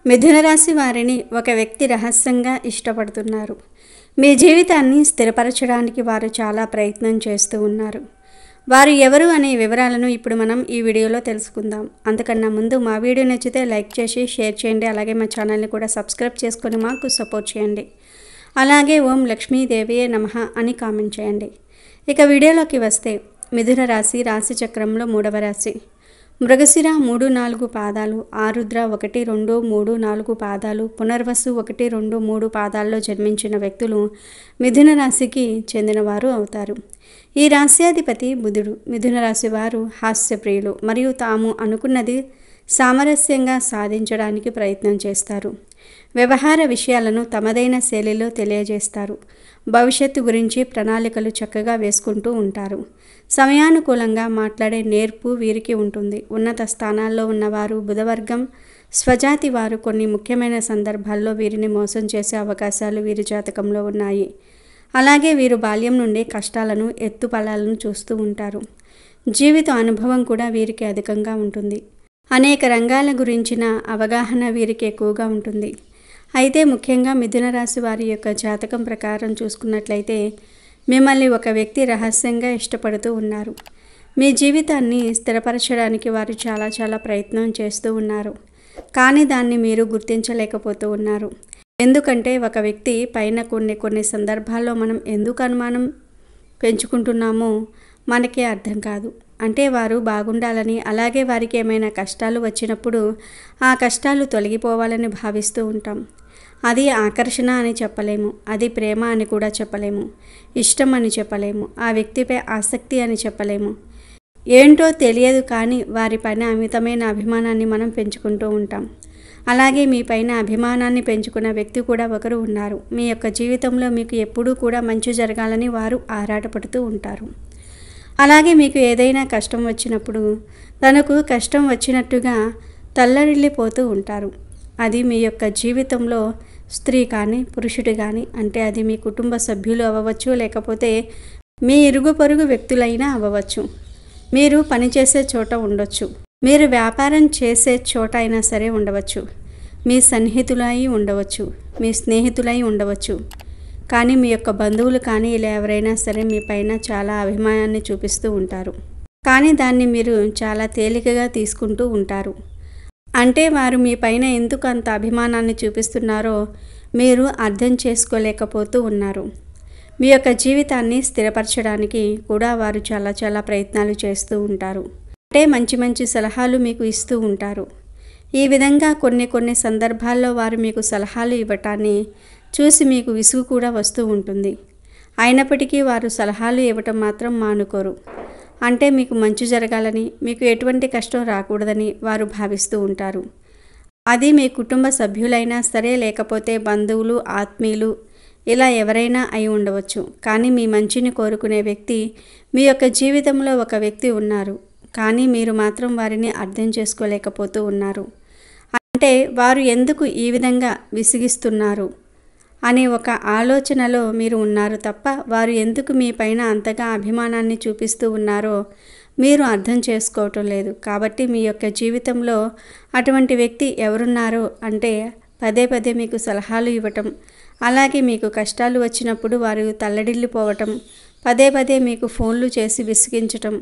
మిథున రాశి వారిని ఒక వ్యక్తి రహస్యంగా ఇష్టపడుతున్నారు. మీ జీవితాన్ని స్థిరపరచడానికి వారు చాలా ప్రయత్నం చేస్తూ ఉన్నారు. వారు ఎవరు అనే వివరాలను ఇప్పుడు మనం ఈ వీడియోలో తెలుసుకుందాం. అంతకన్నా ముందు మా వీడియో నచ్చితే లైక్ చేసి షేర్ చేయండి. అలాగే మా ఛానల్ని కూడా సబ్స్క్రైబ్ చేసుకొని మాకు సపోర్ట్ చేయండి. అలాగే ఓం లక్ష్మీదేవియే నమః అని కామెంట్ చేయండి. ఇక వీడియోలోకి వస్తే మిథున రాశి రాశి చక్రంలో 3వ రాశి. మృగశిర 3-4 పాదాలు, ఆరుద్ర 1-2-3-4 పాదాలు, పునర్వసు 1-2-3 పాదాల్లో జన్మించిన వ్యక్తులు మిథున రాశికి చెందినవారు అవుతారు. ఈ రాశ్యాధిపతి బుధుడు. మిథున రాశి వారు హాస్యప్రియులు మరియు తాము అనుకున్నది సామరస్యంగా సాధించడానికి ప్రయత్నం చేస్తారు. వ్యవహార విషయాలను తమదైన శైలిలో తెలియజేస్తారు. భవిష్యత్తు గురించి ప్రణాళికలు చక్కగా వేసుకుంటూ ఉంటారు. సమయానుకూలంగా మాట్లాడే నేర్పు వీరికి ఉంటుంది. ఉన్నత స్థానాల్లో ఉన్నవారు బుధవర్గం స్వజాతి వారు కొన్ని ముఖ్యమైన సందర్భాల్లో వీరిని మోసం చేసే అవకాశాలు వీరి జాతకంలో ఉన్నాయి. అలాగే వీరు బాల్యం నుండి కష్టాలను ఎత్తుపల్లాలను చూస్తూ ఉంటారు. జీవిత అనుభవం కూడా వీరికి అధికంగా ఉంటుంది. అనేక రంగాల గురించిన అవగాహన వీరికి ఎక్కువగా ఉంటుంది. అయితే ముఖ్యంగా మిథున రాశి వారి యొక్క జాతకం ప్రకారం చూసుకున్నట్లయితే మిమ్మల్ని ఒక వ్యక్తి రహస్యంగా ఇష్టపడుతూ ఉన్నారు. మీ జీవితాన్ని స్థిరపరచడానికి వారు చాలా ప్రయత్నం చేస్తూ ఉన్నారు. కానీ దాన్ని మీరు గుర్తించలేకపోతూ ఉన్నారు. ఎందుకంటే ఒక వ్యక్తి పైన కొన్ని సందర్భాల్లో మనం ఎందుకు అనుమానం పెంచుకుంటున్నామో మనకే అర్థం కాదు. అంటే వారు బాగుండాలని, అలాగే వారికి ఏమైనా కష్టాలు వచ్చినప్పుడు ఆ కష్టాలు తొలగిపోవాలని భావిస్తూ ఉంటాం. అది ఆకర్షణ అని చెప్పలేము, అది ప్రేమ అని కూడా చెప్పలేము, ఇష్టం అని చెప్పలేము, ఆ వ్యక్తిపై ఆసక్తి అని చెప్పలేము. ఏంటో తెలియదు, కానీ వారిపైన అమితమైన అభిమానాన్ని మనం పెంచుకుంటూ ఉంటాం. అలాగే మీ పైన అభిమానాన్ని పెంచుకున్న వ్యక్తి కూడా ఒకరు ఉన్నారు. మీ యొక్క జీవితంలో మీకు ఎప్పుడూ కూడా మంచి జరగాలని వారు ఆరాటపడుతూ ఉంటారు. అలాగే మీకు ఏదైనా కష్టం వచ్చినప్పుడు తనకు కష్టం వచ్చినట్టుగా తల్లడిల్లిపోతూ ఉంటారు. అది మీ యొక్క జీవితంలో స్త్రీ కానీ పురుషుడు కానీ, అంటే అది మీ కుటుంబ సభ్యులు అవ్వవచ్చు, లేకపోతే మీ ఇరుగు పొరుగు వ్యక్తులైనా అవ్వవచ్చు. మీరు పనిచేసే చోట ఉండొచ్చు, మీరు వ్యాపారం చేసే చోట అయినా సరే ఉండవచ్చు, మీ సన్నిహితులై ఉండవచ్చు, మీ స్నేహితులై ఉండవచ్చు. కానీ మీ యొక్క బంధువులు కానీ ఇలా ఎవరైనా సరే మీ పైన చాలా అభిమానాన్ని చూపిస్తూ ఉంటారు. కానీ దాన్ని మీరు చాలా తేలికగా తీసుకుంటూ ఉంటారు. అంటే వారు మీ పైన ఎందుకు అంత అభిమానాన్ని చూపిస్తున్నారో మీరు అర్థం చేసుకోలేకపోతూ ఉన్నారు. మీ యొక్క జీవితాన్ని స్థిరపరచడానికి కూడా వారు చాలా ప్రయత్నాలు చేస్తూ ఉంటారు. అంటే మంచి సలహాలు మీకు ఇస్తూ ఉంటారు. ఈ విధంగా కొన్ని సందర్భాల్లో వారు మీకు సలహాలు ఇవ్వటాన్ని చూసి మీకు విసుగు కూడా వస్తూ ఉంటుంది. అయినప్పటికీ వారు సలహాలు ఇవ్వటం మాత్రం మానుకోరు. అంటే మీకు మంచి జరగాలని, మీకు ఎటువంటి కష్టం రాకూడదని వారు భావిస్తూ ఉంటారు. అది మీ కుటుంబ సభ్యులైనా సరే, లేకపోతే బంధువులు, ఆత్మీయులు, ఇలా ఎవరైనా అయి ఉండవచ్చు. కానీ మీ మంచిని కోరుకునే వ్యక్తి మీ యొక్క జీవితంలో ఒక వ్యక్తి ఉన్నారు. కానీ మీరు మాత్రం వారిని అర్థం చేసుకోలేకపోతూ ఉన్నారు. అంటే వారు ఎందుకు ఈ విధంగా విసిగిస్తున్నారు అనే ఒక ఆలోచనలో మీరు ఉన్నారు తప్ప, వారు ఎందుకు మీ పైన అంతగా అభిమానాన్ని చూపిస్తూ ఉన్నారో మీరు అర్థం చేసుకోవటం లేదు. కాబట్టి మీ యొక్క జీవితంలో అటువంటి వ్యక్తి ఎవరున్నారో అంటే పదే మీకు సలహాలు ఇవ్వటం, అలాగే మీకు కష్టాలు వచ్చినప్పుడు వారు తల్లడిల్లిపోవటం, పదే మీకు ఫోన్లు చేసి విసిగించటం,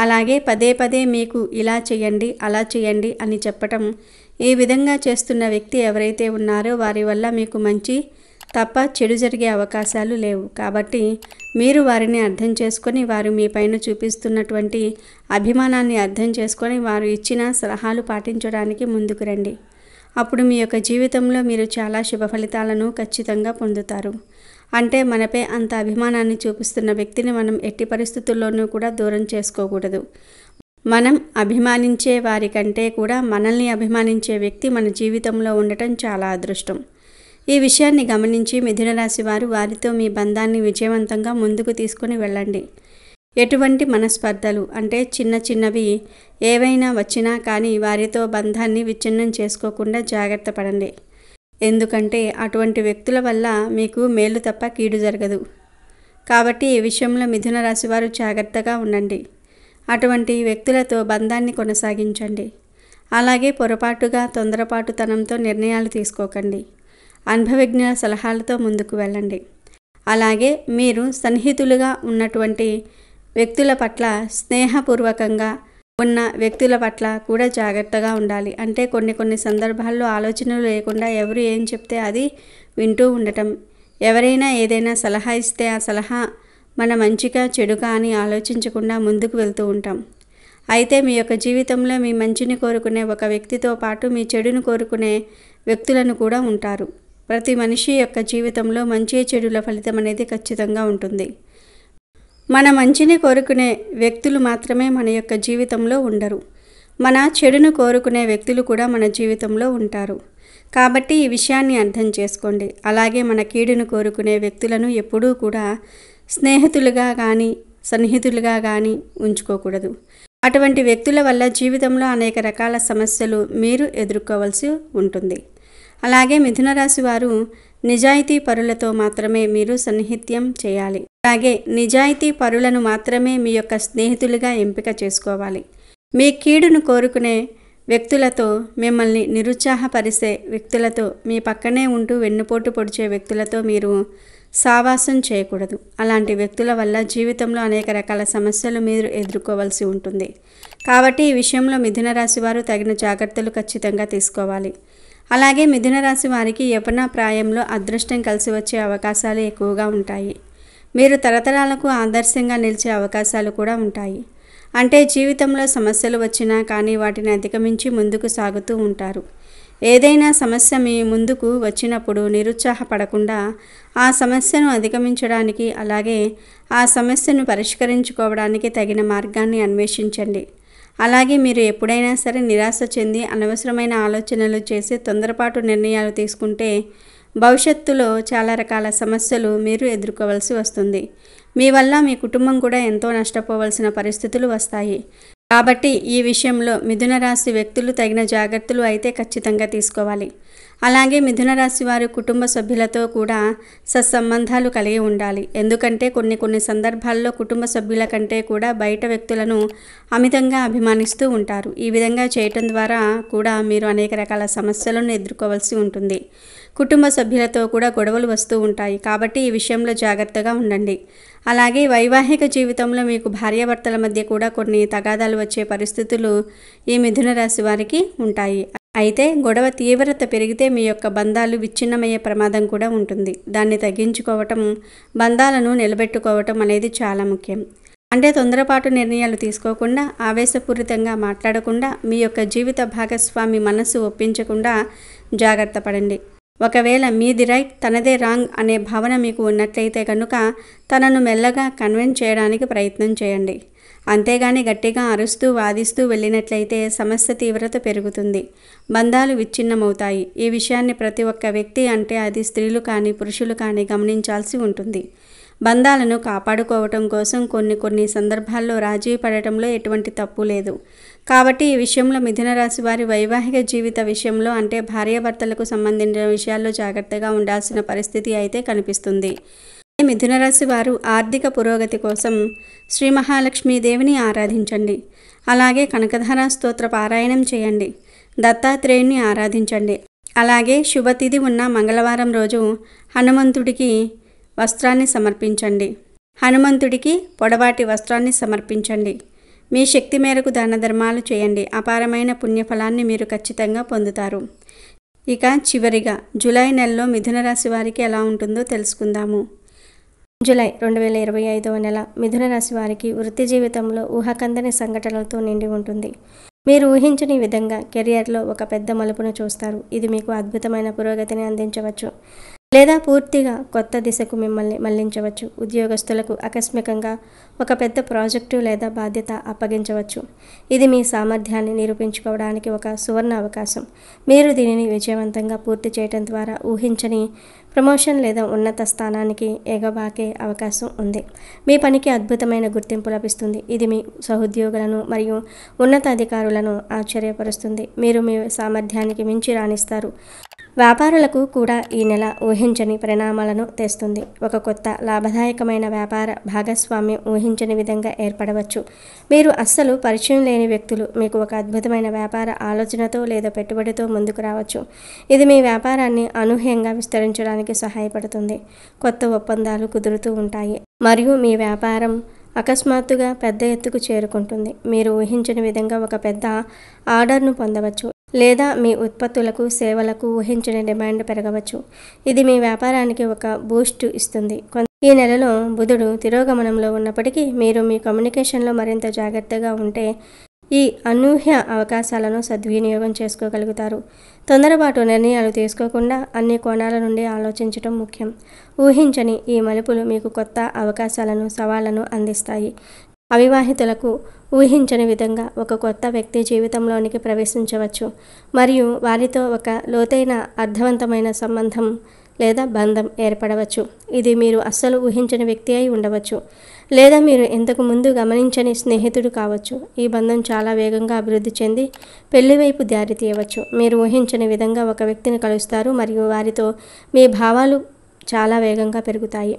అలాగే పదే మీకు ఇలా చేయండి అలా చేయండి అని చెప్పటం, ఈ విధంగా చేస్తున్న వ్యక్తి ఎవరైతే ఉన్నారో వారి వల్ల మీకు మంచి తప్ప చెడు జరిగే అవకాశాలు లేవు. కాబట్టి మీరు వారిని అర్థం చేసుకొని, వారు మీ పైన చూపిస్తున్నటువంటి అభిమానాన్ని అర్థం చేసుకొని వారు ఇచ్చిన సలహాలు పాటించడానికి ముందుకు రండి. అప్పుడు మీ యొక్క జీవితంలో మీరు చాలా శుభ ఫలితాలను ఖచ్చితంగా పొందుతారు. అంటే మనపై అంత అభిమానాన్ని చూపిస్తున్న వ్యక్తిని మనం ఎట్టి పరిస్థితుల్లోనూ కూడా దూరం చేసుకోకూడదు. మనం అభిమానించే వారి కంటే కూడా మనల్ని అభిమానించే వ్యక్తి మన జీవితంలో ఉండటం చాలా అదృష్టం. ఈ విషయాన్ని గమనించి మిథున రాశి వారు వారితో మీ బంధాన్ని విజయవంతంగా ముందుకు తీసుకుని వెళ్ళండి. ఎటువంటి మనస్పర్ధలు అంటే చిన్నవి ఏవైనా వచ్చినా కానీ వారితో బంధాన్ని విచ్ఛిన్నం చేసుకోకుండా జాగ్రత్త పడండి. ఎందుకంటే అటువంటి వ్యక్తుల వల్ల మీకు మేలు తప్ప కీడు జరగదు. కాబట్టి ఈ విషయంలో మిథున రాశి వారు జాగ్రత్తగా ఉండండి. అటువంటి వ్యక్తులతో బంధాన్ని కొనసాగించండి. అలాగే పొరపాటుగా తొందరపాటుతనంతో నిర్ణయాలు తీసుకోకండి. అనుభవజ్ఞుల సలహాలతో ముందుకు వెళ్ళండి. అలాగే మీరు సన్నిహితులుగా ఉన్నటువంటి వ్యక్తుల పట్ల, స్నేహపూర్వకంగా ఉన్న వ్యక్తుల పట్ల కూడా జాగ్రత్తగా ఉండాలి. అంటే కొన్ని సందర్భాల్లో ఆలోచనలు లేకుండా ఎవరు ఏం చెప్తే అది వింటూ ఉండటం, ఎవరైనా ఏదైనా సలహా ఇస్తే ఆ సలహా మన మంచిగా చెడుగా అని ఆలోచించకుండా ముందుకు వెళ్తూ ఉంటాం. అయితే మీ యొక్క జీవితంలో మీ మంచిని కోరుకునే ఒక వ్యక్తితో పాటు మీ చెడును కోరుకునే వ్యక్తులను కూడా ఉంటారు. ప్రతి మనిషి యొక్క జీవితంలో మంచి చెడుల ఫలితం అనేది ఖచ్చితంగా ఉంటుంది. మన మంచిని కోరుకునే వ్యక్తులు మాత్రమే మన యొక్క జీవితంలో ఉండరు. మన చెడును కోరుకునే వ్యక్తులు కూడా మన జీవితంలో ఉంటారు. కాబట్టి ఈ విషయాన్ని అర్థం చేసుకోండి. అలాగే మన కీడును కోరుకునే వ్యక్తులను ఎప్పుడూ కూడా స్నేహితులుగా కానీ సన్నిహితులుగా కానీ ఉంచుకోకూడదు. అటువంటి వ్యక్తుల వల్ల జీవితంలో అనేక రకాల సమస్యలు మీరు ఎదుర్కోవాల్సి ఉంటుంది. అలాగే మిథున రాశి వారు నిజాయితీ పరులతో మాత్రమే మీరు సన్నిహిత్యం చేయాలి. అలాగే నిజాయితీ పరులను మాత్రమే మీ యొక్క స్నేహితులుగా ఎంపిక చేసుకోవాలి. మీ కీడును కోరుకునే వ్యక్తులతో, మిమ్మల్ని నిరుత్సాహపరిచే వ్యక్తులతో, మీ పక్కనే ఉంటూ వెన్నుపోటు పొడిచే వ్యక్తులతో మీరు సావాసం చేయకూడదు. అలాంటి వ్యక్తుల వల్ల జీవితంలో అనేక రకాల సమస్యలు మీరు ఎదుర్కోవాల్సి ఉంటుంది. కాబట్టి ఈ విషయంలో మిథున రాశి వారు తగిన జాగ్రత్తలు ఖచ్చితంగా తీసుకోవాలి. అలాగే మిథున రాశి వారికి యవ్వన ప్రాయంలో అదృష్టం కలిసి వచ్చే అవకాశాలు ఎక్కువగా ఉంటాయి. మీరు తరతరాలకు ఆదర్శంగా నిలిచే అవకాశాలు కూడా ఉంటాయి. అంటే జీవితంలో సమస్యలు వచ్చినా కానీ వాటిని అధిగమించి ముందుకు సాగుతూ ఉంటారు. ఏదైనా సమస్య మీ ముందుకు వచ్చినప్పుడు నిరుత్సాహపడకుండా ఆ సమస్యను అధిగమించడానికి, అలాగే ఆ సమస్యను పరిష్కరించుకోవడానికి తగిన మార్గాన్ని అన్వేషించండి. అలాగే మీరు ఎప్పుడైనా సరే నిరాశ చెంది అనవసరమైన ఆలోచనలు చేసి తొందరపాటు నిర్ణయాలు తీసుకుంటే భవిష్యత్తులో చాలా రకాల సమస్యలు మీరు ఎదుర్కోవాల్సి వస్తుంది. మీ వల్ల మీ కుటుంబం కూడా ఎంతో నష్టపోవాల్సిన పరిస్థితులు వస్తాయి. కాబట్టి ఈ విషయంలో మిథున రాశి వ్యక్తులు తగిన జాగ్రత్తలు అయితే ఖచ్చితంగా తీసుకోవాలి. అలాగే మిథున రాశి వారు కుటుంబ సభ్యులతో కూడా సత్సంబంధాలు కలిగి ఉండాలి. ఎందుకంటే కొన్ని సందర్భాల్లో కుటుంబ సభ్యుల కంటే కూడా బయట వ్యక్తులను అమితంగా అభిమానిస్తూ ఉంటారు. ఈ విధంగా చేయటం ద్వారా కూడా మీరు అనేక రకాల సమస్యలను ఎదుర్కోవాల్సి ఉంటుంది. కుటుంబ సభ్యులతో కూడా గొడవలు వస్తూ ఉంటాయి. కాబట్టి ఈ విషయంలో జాగ్రత్తగా ఉండండి. అలాగే వైవాహిక జీవితంలో మీకు భార్యాభర్తల మధ్య కూడా కొన్ని తగాదాలు వచ్చే పరిస్థితులు ఈ మిథున రాశి వారికి ఉంటాయి. అయితే గొడవ తీవ్రత పెరిగితే మీ యొక్క బంధాలు విచ్ఛిన్నమయ్యే ప్రమాదం కూడా ఉంటుంది. దాన్ని తగ్గించుకోవటం, బంధాలను నిలబెట్టుకోవటం అనేది చాలా ముఖ్యం. అంటే తొందరపాటు నిర్ణయాలు తీసుకోకుండా, ఆవేశపూరితంగా మాట్లాడకుండా, మీ యొక్క జీవిత భాగస్వామి మనసు ఒప్పించకుండా జాగ్రత్త పడండి. ఒకవేళ మీది రైట్, తనదే రాంగ్ అనే భావన మీకు ఉన్నట్లయితే కనుక తనను మెల్లగా కన్విన్స్ చేయడానికి ప్రయత్నం చేయండి. అంతేగాని గట్టిగా అరుస్తూ వాదిస్తూ వెళ్ళినట్లయితే సమస్య తీవ్రత పెరుగుతుంది, బంధాలు విచ్ఛిన్నమవుతాయి. ఈ విషయాన్ని ప్రతి ఒక్క వ్యక్తి, అంటే అది స్త్రీలు కానీ పురుషులు కానీ గమనించాల్సి ఉంటుంది. బంధాలను కాపాడుకోవటం కోసం కొన్ని సందర్భాల్లో రాజీ పడటంలో ఎటువంటి తప్పు లేదు. కాబట్టి ఈ విషయంలో మిథున రాశి వారి వైవాహిక జీవిత విషయంలో, అంటే భార్యాభర్తలకు సంబంధించిన విషయాల్లో జాగ్రత్తగా ఉండాల్సిన పరిస్థితి అయితే కనిపిస్తుంది. మిథున రాశి వారు ఆర్థిక పురోగతి కోసం శ్రీ మహాలక్ష్మీదేవిని ఆరాధించండి. అలాగే కనకధార స్తోత్ర పారాయణం చేయండి. దత్తాత్రేయుని ఆరాధించండి. అలాగే శుభతిథి ఉన్న మంగళవారం రోజు హనుమంతుడికి వస్త్రాన్ని సమర్పించండి. హనుమంతుడికి పొడవాటి వస్త్రాన్ని సమర్పించండి. మీ శక్తి మేరకు దాన ధర్మాలు చేయండి. అపారమైన పుణ్యఫలాన్ని మీరు ఖచ్చితంగా పొందుతారు. ఇక చివరిగా జూలై నెలలో మిథున రాశి వారికి ఎలా ఉంటుందో తెలుసుకుందాము. జూలై 2025వ నెల మిథున రాశి వారికి వృత్తి జీవితంలో ఊహకందని సంఘటనలతో నిండి ఉంటుంది. మీరు ఊహించని విధంగా కెరియర్లో ఒక పెద్ద మలుపును చూస్తారు. ఇది మీకు అద్భుతమైన పురోగతిని అందించవచ్చు, లేదా పూర్తిగా కొత్త దిశకు మిమ్మల్ని మళ్లించవచ్చు. ఉద్యోగస్తులకు ఆకస్మికంగా ఒక పెద్ద ప్రాజెక్టు లేదా బాధ్యత అప్పగించవచ్చు. ఇది మీ సామర్థ్యాన్ని నిరూపించుకోవడానికి ఒక సువర్ణ అవకాశం. మీరు దీనిని విజయవంతంగా పూర్తి చేయడం ద్వారా ఊహించని ప్రమోషన్ లేదా ఉన్నత స్థానానికి ఎగబాకే అవకాశం ఉంది. మీ పనికి అద్భుతమైన గుర్తింపు లభిస్తుంది. ఇది మీ సహోద్యోగులను మరియు ఉన్నతాధికారులను ఆశ్చర్యపరుస్తుంది. మీరు మీ సామర్థ్యానికి మించి రాణిస్తారు. వ్యాపారులకు కూడా ఈ నెల ఊహించని పరిణామాలను తెస్తుంది. ఒక కొత్త లాభదాయకమైన వ్యాపార భాగస్వామ్యం ఊహించని విధంగా ఏర్పడవచ్చు. మీరు అస్సలు పరిచయం లేని వ్యక్తులు మీకు ఒక అద్భుతమైన వ్యాపార ఆలోచనతో లేదా పెట్టుబడితో ముందుకు రావచ్చు. ఇది మీ వ్యాపారాన్ని అనూహ్యంగా విస్తరించడానికి సహాయపడుతుంది. కొత్త ఒప్పందాలు కుదురుతూ ఉంటాయి మరియు మీ వ్యాపారం అకస్మాత్తుగా పెద్ద ఎత్తుకు చేరుకుంటుంది. మీరు ఊహించని విధంగా ఒక పెద్ద ఆర్డర్ను పొందవచ్చు లేదా మీ ఉత్పత్తులకు సేవలకు ఊహించని డిమాండ్ పెరగవచ్చు. ఇది మీ వ్యాపారానికి ఒక బూస్ట్ ఇస్తుంది. ఈ నెలలో బుధుడు తిరోగమనంలో ఉన్నప్పటికీ మీరు మీ కమ్యూనికేషన్లో మరింత జాగ్రత్తగా ఉంటే ఈ అనూహ్య అవకాశాలను సద్వినియోగం చేసుకోగలుగుతారు. తొందరపాటు నిర్ణయాలు తీసుకోకుండా అన్ని కోణాల నుండి ఆలోచించడం ముఖ్యం. ఊహించని ఈ మలుపులు మీకు కొత్త అవకాశాలను సవాళ్లను అందిస్తాయి. అవివాహితులకు ఊహించని విధంగా ఒక కొత్త వ్యక్తి జీవితంలోనికి ప్రవేశించవచ్చు మరియు వారితో ఒక లోతైన అర్థవంతమైన సంబంధం లేదా బంధం ఏర్పడవచ్చు. ఇది మీరు అస్సలు ఊహించని వ్యక్తి అయి ఉండవచ్చు లేదా మీరు ఇంతకు ముందు గమనించని స్నేహితుడు కావచ్చు. ఈ బంధం చాలా వేగంగా అభివృద్ధి చెంది పెళ్లి వైపు దారి తీయవచ్చు. మీరు ఊహించని విధంగా ఒక వ్యక్తిని కలుస్తారు మరియు వారితో మీ భావాలు చాలా వేగంగా పెరుగుతాయి.